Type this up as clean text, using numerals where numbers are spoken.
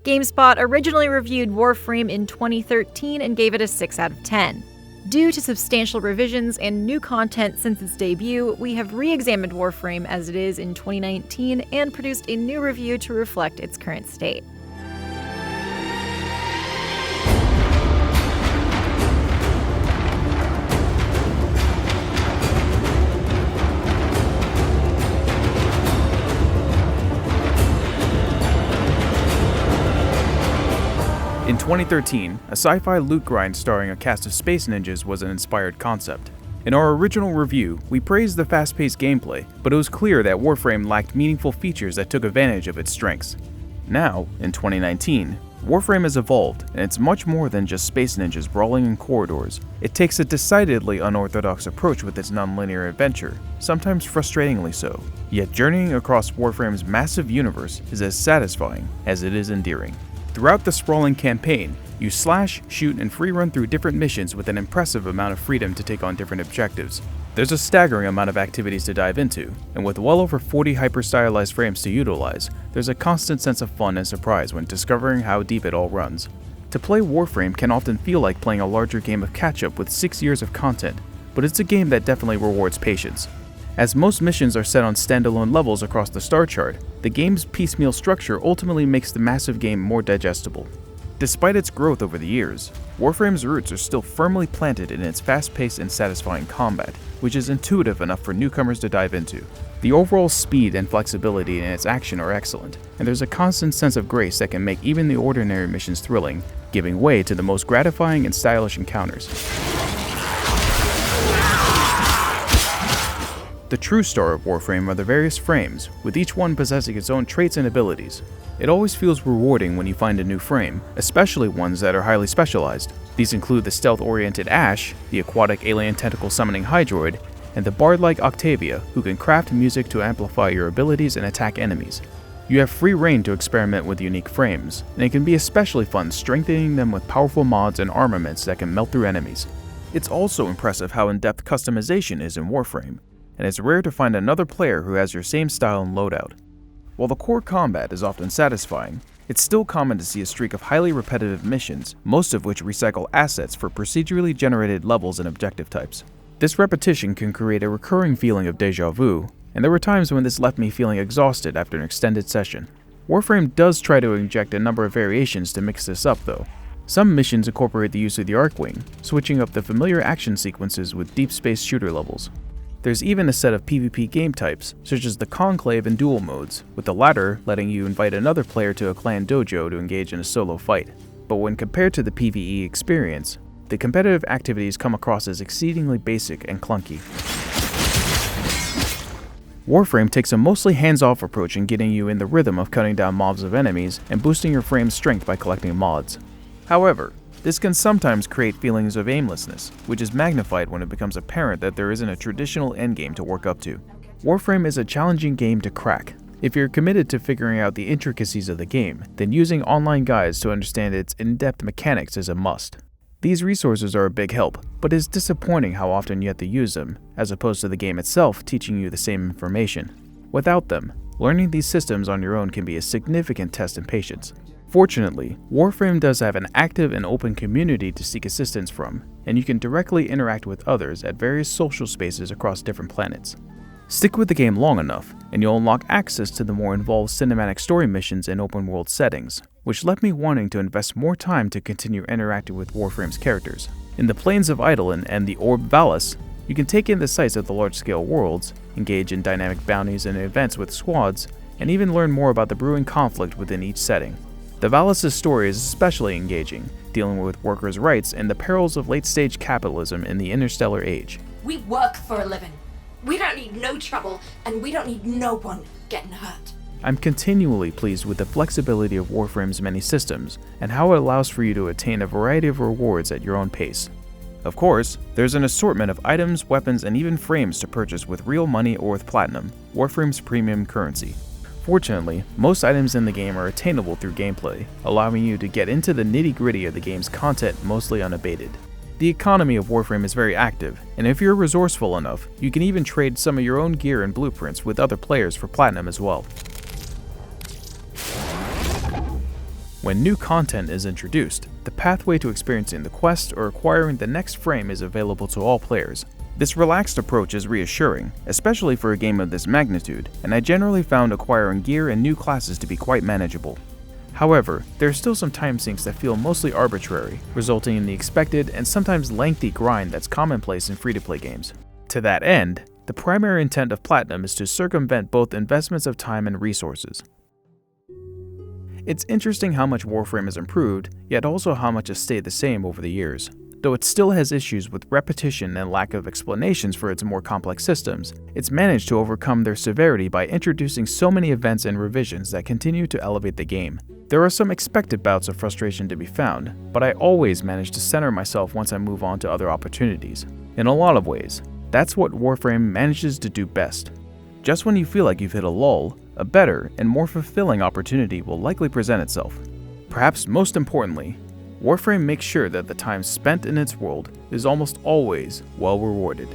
GameSpot originally reviewed Warframe in 2013 and gave it a 6 out of 10. Due to substantial revisions and new content since its debut, we have re-examined Warframe as it is in 2019 and produced a new review to reflect its current state. In 2013, a sci-fi loot grind starring a cast of space ninjas was an inspired concept. In our original review, we praised the fast-paced gameplay, but it was clear that Warframe lacked meaningful features that took advantage of its strengths. Now, in 2019, Warframe has evolved, and it's much more than just space ninjas brawling in corridors. It takes a decidedly unorthodox approach with its non-linear adventure, sometimes frustratingly so. Yet journeying across Warframe's massive universe is as satisfying as it is endearing. Throughout the sprawling campaign, you slash, shoot, and free run through different missions with an impressive amount of freedom to take on different objectives. There's a staggering amount of activities to dive into, and with well over 40 hyper-stylized frames to utilize, there's a constant sense of fun and surprise when discovering how deep it all runs. To play Warframe can often feel like playing a larger game of catch-up with 6 years of content, but it's a game that definitely rewards patience. As most missions are set on standalone levels across the star chart, the game's piecemeal structure ultimately makes the massive game more digestible. Despite its growth over the years, Warframe's roots are still firmly planted in its fast-paced and satisfying combat, which is intuitive enough for newcomers to dive into. The overall speed and flexibility in its action are excellent, and there's a constant sense of grace that can make even the ordinary missions thrilling, giving way to the most gratifying and stylish encounters. The true star of Warframe are the various frames, with each one possessing its own traits and abilities. It always feels rewarding when you find a new frame, especially ones that are highly specialized. These include the stealth-oriented Ash, the aquatic alien tentacle summoning Hydroid, and the bard-like Octavia, who can craft music to amplify your abilities and attack enemies. You have free reign to experiment with unique frames, and it can be especially fun strengthening them with powerful mods and armaments that can melt through enemies. It's also impressive how in-depth customization is in Warframe, and it's rare to find another player who has your same style and loadout. While the core combat is often satisfying, it's still common to see a streak of highly repetitive missions, most of which recycle assets for procedurally generated levels and objective types. This repetition can create a recurring feeling of déjà vu, and there were times when this left me feeling exhausted after an extended session. Warframe does try to inject a number of variations to mix this up though. Some missions incorporate the use of the Arcwing, switching up the familiar action sequences with deep space shooter levels. There's even a set of PvP game types, such as the Conclave and Duel modes, with the latter letting you invite another player to a clan dojo to engage in a solo fight. But when compared to the PvE experience, the competitive activities come across as exceedingly basic and clunky. Warframe takes a mostly hands-off approach in getting you in the rhythm of cutting down mobs of enemies and boosting your frame's strength by collecting mods. However, this can sometimes create feelings of aimlessness, which is magnified when it becomes apparent that there isn't a traditional endgame to work up to. Warframe is a challenging game to crack. If you're committed to figuring out the intricacies of the game, then using online guides to understand its in-depth mechanics is a must. These resources are a big help, but it's disappointing how often you have to use them, as opposed to the game itself teaching you the same information. Without them, learning these systems on your own can be a significant test in patience. Fortunately, Warframe does have an active and open community to seek assistance from, and you can directly interact with others at various social spaces across different planets. Stick with the game long enough, and you'll unlock access to the more involved cinematic story missions and open world settings, which left me wanting to invest more time to continue interacting with Warframe's characters. In the Plains of Eidolon and the Orb Valis, you can take in the sights of the large-scale worlds, engage in dynamic bounties and events with squads, and even learn more about the brewing conflict within each setting. The Valis' story is especially engaging, dealing with workers' rights and the perils of late-stage capitalism in the interstellar age. We work for a living. We don't need no trouble, and we don't need no one getting hurt. I'm continually pleased with the flexibility of Warframe's many systems, and how it allows for you to attain a variety of rewards at your own pace. Of course, there's an assortment of items, weapons, and even frames to purchase with real money or with Platinum, Warframe's premium currency. Fortunately, most items in the game are attainable through gameplay, allowing you to get into the nitty-gritty of the game's content mostly unabated. The economy of Warframe is very active, and if you're resourceful enough, you can even trade some of your own gear and blueprints with other players for Platinum as well. When new content is introduced, the pathway to experiencing the quest or acquiring the next frame is available to all players. This relaxed approach is reassuring, especially for a game of this magnitude, and I generally found acquiring gear and new classes to be quite manageable. However, there are still some time sinks that feel mostly arbitrary, resulting in the expected and sometimes lengthy grind that's commonplace in free-to-play games. To that end, the primary intent of Platinum is to circumvent both investments of time and resources. It's interesting how much Warframe has improved, yet also how much has stayed the same over the years. Though it still has issues with repetition and lack of explanations for its more complex systems, it's managed to overcome their severity by introducing so many events and revisions that continue to elevate the game. There are some expected bouts of frustration to be found, but I always manage to center myself once I move on to other opportunities. In a lot of ways, that's what Warframe manages to do best. Just when you feel like you've hit a lull, a better and more fulfilling opportunity will likely present itself. Perhaps most importantly, Warframe makes sure that the time spent in its world is almost always well rewarded.